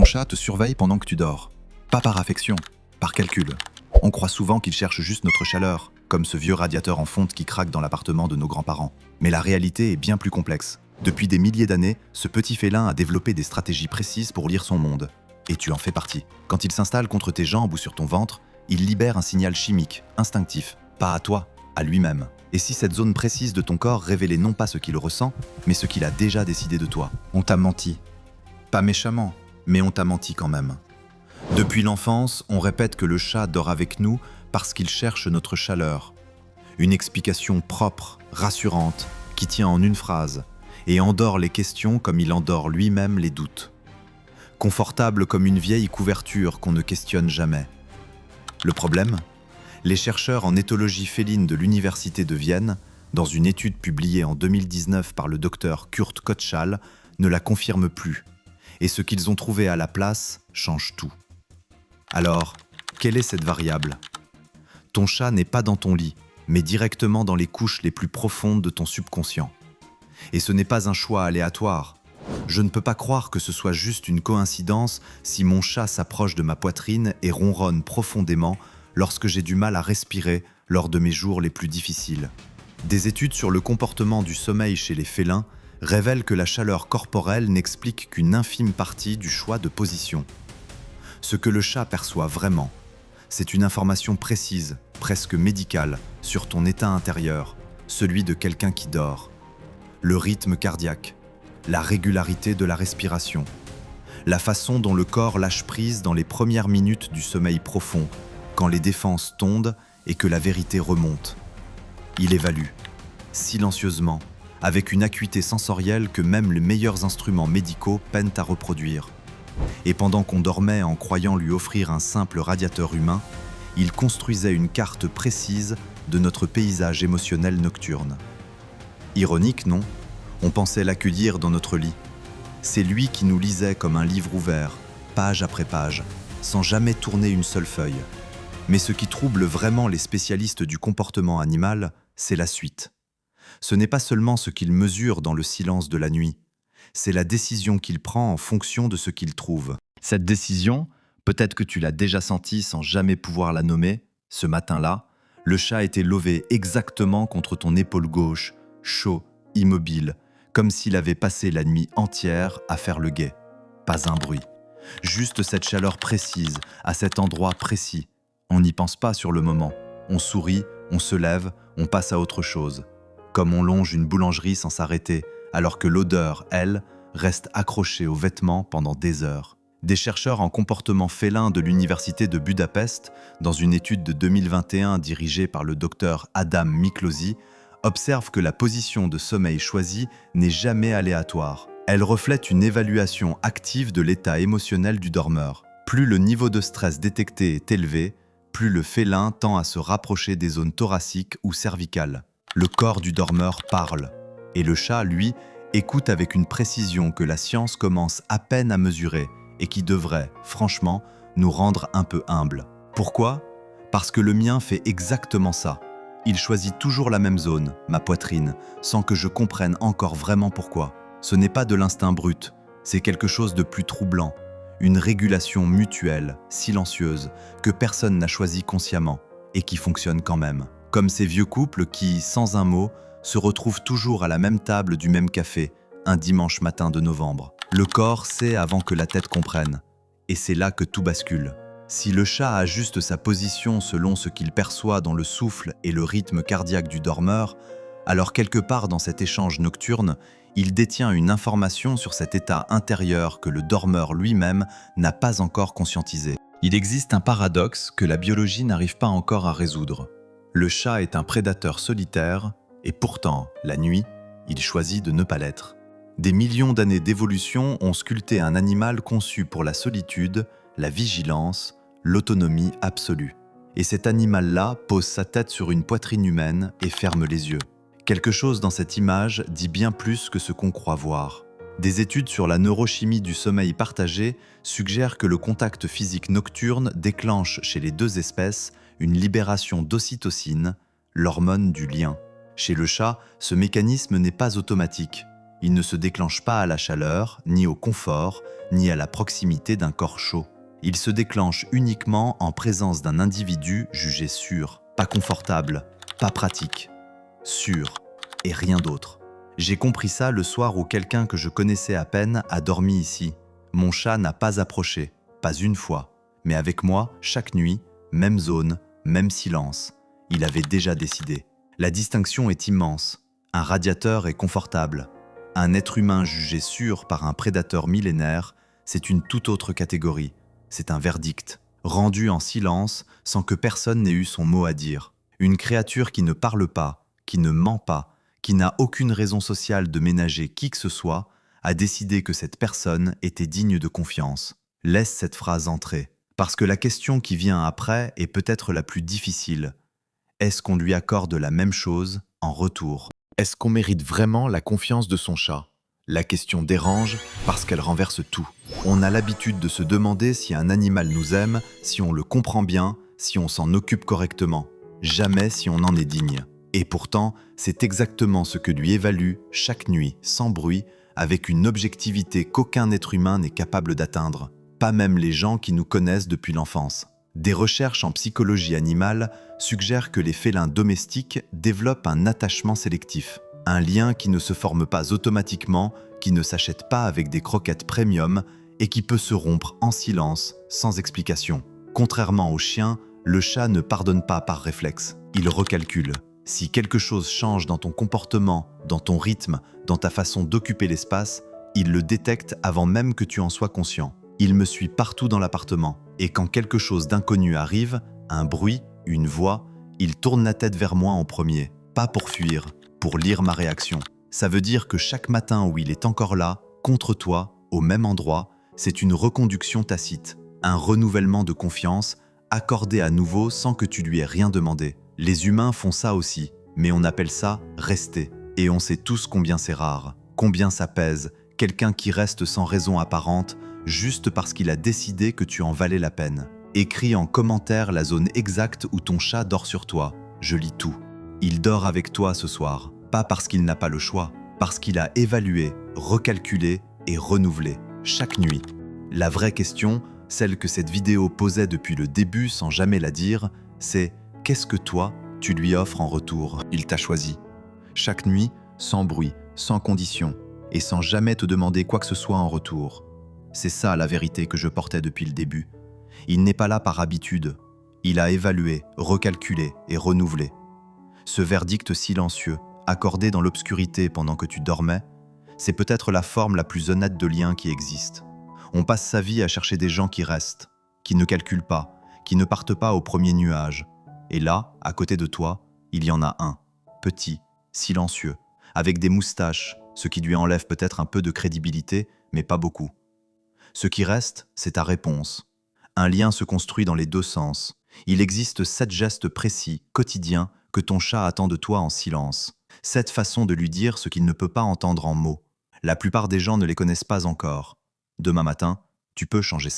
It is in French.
chat te surveille pendant que tu dors. Pas par affection, par calcul. On croit souvent qu'il cherche juste notre chaleur, comme ce vieux radiateur en fonte qui craque dans l'appartement de nos grands-parents. Mais la réalité est bien plus complexe. Depuis des milliers d'années, ce petit félin a développé des stratégies précises pour lire son monde. Et tu en fais partie. Quand il s'installe contre tes jambes ou sur ton ventre, il libère un signal chimique, instinctif. Pas à toi, à lui-même. Et si cette zone précise de ton corps révélait non pas ce qu'il ressent, mais ce qu'il a déjà décidé de toi? On t'a menti. Pas méchamment, mais on t'a menti quand même. Depuis l'enfance, on répète que le chat dort avec nous parce qu'il cherche notre chaleur. Une explication propre, rassurante, qui tient en une phrase, et endort les questions comme il endort lui-même les doutes. Confortable comme une vieille couverture qu'on ne questionne jamais. Le problème ? Les chercheurs en éthologie féline de l'Université de Vienne, dans une étude publiée en 2019 par le docteur Kurt Kotschall, ne la confirment plus. Et ce qu'ils ont trouvé à la place change tout. Alors, quelle est cette variable ? Ton chat n'est pas dans ton lit, mais directement dans les couches les plus profondes de ton subconscient. Et ce n'est pas un choix aléatoire. Je ne peux pas croire que ce soit juste une coïncidence si mon chat s'approche de ma poitrine et ronronne profondément lorsque j'ai du mal à respirer lors de mes jours les plus difficiles. Des études sur le comportement du sommeil chez les félins révèlent que la chaleur corporelle n'explique qu'une infime partie du choix de position. Ce que le chat perçoit vraiment, c'est une information précise, presque médicale, sur ton état intérieur, celui de quelqu'un qui dort. Le rythme cardiaque, la régularité de la respiration, la façon dont le corps lâche prise dans les premières minutes du sommeil profond, quand les défenses tondent et que la vérité remonte. Il évalue, silencieusement, avec une acuité sensorielle que même les meilleurs instruments médicaux peinent à reproduire. Et pendant qu'on dormait en croyant lui offrir un simple radiateur humain, il construisait une carte précise de notre paysage émotionnel nocturne. Ironique, non ? On pensait l'accueillir dans notre lit. C'est lui qui nous lisait comme un livre ouvert, page après page, sans jamais tourner une seule feuille. Mais ce qui trouble vraiment les spécialistes du comportement animal, c'est la suite. Ce n'est pas seulement ce qu'il mesure dans le silence de la nuit, c'est la décision qu'il prend en fonction de ce qu'il trouve. Cette décision, peut-être que tu l'as déjà sentie sans jamais pouvoir la nommer, ce matin-là, le chat était lové exactement contre ton épaule gauche, chaud, immobile, comme s'il avait passé la nuit entière à faire le guet. Pas un bruit. Juste cette chaleur précise, à cet endroit précis. On n'y pense pas sur le moment. On sourit, on se lève, on passe à autre chose. Comme on longe une boulangerie sans s'arrêter, alors que l'odeur, elle, reste accrochée aux vêtements pendant des heures. Des chercheurs en comportement félin de l'Université de Budapest, dans une étude de 2021 dirigée par le docteur Adam Miklosi, observent que la position de sommeil choisie n'est jamais aléatoire. Elle reflète une évaluation active de l'état émotionnel du dormeur. Plus le niveau de stress détecté est élevé, plus le félin tend à se rapprocher des zones thoraciques ou cervicales. Le corps du dormeur parle, et le chat, lui, écoute avec une précision que la science commence à peine à mesurer et qui devrait, franchement, nous rendre un peu humbles. Pourquoi ? Parce que le mien fait exactement ça. Il choisit toujours la même zone, ma poitrine, sans que je comprenne encore vraiment pourquoi. Ce n'est pas de l'instinct brut, c'est quelque chose de plus troublant, une régulation mutuelle, silencieuse, que personne n'a choisi consciemment et qui fonctionne quand même. Comme ces vieux couples qui, sans un mot, se retrouvent toujours à la même table du même café, un dimanche matin de novembre. Le corps sait avant que la tête comprenne, et c'est là que tout bascule. Si le chat ajuste sa position selon ce qu'il perçoit dans le souffle et le rythme cardiaque du dormeur, alors quelque part dans cet échange nocturne, il détient une information sur cet état intérieur que le dormeur lui-même n'a pas encore conscientisé. Il existe un paradoxe que la biologie n'arrive pas encore à résoudre. Le chat est un prédateur solitaire, et pourtant, la nuit, il choisit de ne pas l'être. Des millions d'années d'évolution ont sculpté un animal conçu pour la solitude, la vigilance, l'autonomie absolue. Et cet animal-là pose sa tête sur une poitrine humaine et ferme les yeux. Quelque chose dans cette image dit bien plus que ce qu'on croit voir. Des études sur la neurochimie du sommeil partagé suggèrent que le contact physique nocturne déclenche chez les deux espèces une libération d'ocytocine, l'hormone du lien. Chez le chat, ce mécanisme n'est pas automatique. Il ne se déclenche pas à la chaleur, ni au confort, ni à la proximité d'un corps chaud. Il se déclenche uniquement en présence d'un individu jugé sûr, pas confortable, pas pratique. Sûr, et rien d'autre. J'ai compris ça le soir où quelqu'un que je connaissais à peine a dormi ici. Mon chat n'a pas approché, pas une fois, mais avec moi, chaque nuit, même zone, même silence. Il avait déjà décidé. La distinction est immense. Un radiateur est confortable. Un être humain jugé sûr par un prédateur millénaire, c'est une toute autre catégorie. C'est un verdict, rendu en silence sans que personne n'ait eu son mot à dire. Une créature qui ne parle pas, qui ne ment pas, qui n'a aucune raison sociale de ménager qui que ce soit, a décidé que cette personne était digne de confiance. Laisse cette phrase entrer, parce que la question qui vient après est peut-être la plus difficile. Est-ce qu'on lui accorde la même chose en retour? Est-ce qu'on mérite vraiment la confiance de son chat? La question dérange parce qu'elle renverse tout. On a l'habitude de se demander si un animal nous aime, si on le comprend bien, si on s'en occupe correctement. Jamais si on en est digne. Et pourtant, c'est exactement ce que lui évalue chaque nuit, sans bruit, avec une objectivité qu'aucun être humain n'est capable d'atteindre. Pas même les gens qui nous connaissent depuis l'enfance. Des recherches en psychologie animale suggèrent que les félins domestiques développent un attachement sélectif. Un lien qui ne se forme pas automatiquement, qui ne s'achète pas avec des croquettes premium et qui peut se rompre en silence, sans explication. Contrairement au chien, le chat ne pardonne pas par réflexe. Il recalcule. Si quelque chose change dans ton comportement, dans ton rythme, dans ta façon d'occuper l'espace, il le détecte avant même que tu en sois conscient. Il me suit partout dans l'appartement. Et quand quelque chose d'inconnu arrive, un bruit, une voix, il tourne la tête vers moi en premier. Pas pour fuir, pour lire ma réaction. Ça veut dire que chaque matin où il est encore là, contre toi, au même endroit, c'est une reconduction tacite, un renouvellement de confiance, accordé à nouveau sans que tu lui aies rien demandé. Les humains font ça aussi, mais on appelle ça « rester ». Et on sait tous combien c'est rare, combien ça pèse, quelqu'un qui reste sans raison apparente, juste parce qu'il a décidé que tu en valais la peine. Écris en commentaire la zone exacte où ton chat dort sur toi. Je lis tout. Il dort avec toi ce soir, pas parce qu'il n'a pas le choix, parce qu'il a évalué, recalculé et renouvelé, chaque nuit. La vraie question, celle que cette vidéo posait depuis le début sans jamais la dire, c'est « Qu'est-ce que toi, tu lui offres en retour ?» Il t'a choisi. Chaque nuit, sans bruit, sans condition, et sans jamais te demander quoi que ce soit en retour. C'est ça la vérité que je portais depuis le début. Il n'est pas là par habitude. Il a évalué, recalculé et renouvelé. Ce verdict silencieux, accordé dans l'obscurité pendant que tu dormais, c'est peut-être la forme la plus honnête de lien qui existe. On passe sa vie à chercher des gens qui restent, qui ne calculent pas, qui ne partent pas au premier nuage. Et là, à côté de toi, il y en a un, petit, silencieux, avec des moustaches, ce qui lui enlève peut-être un peu de crédibilité, mais pas beaucoup. Ce qui reste, c'est ta réponse. Un lien se construit dans les deux sens. Il existe 7 gestes précis, quotidiens, que ton chat attend de toi en silence. 7 façons de lui dire ce qu'il ne peut pas entendre en mots. La plupart des gens ne les connaissent pas encore. Demain matin, tu peux changer ça.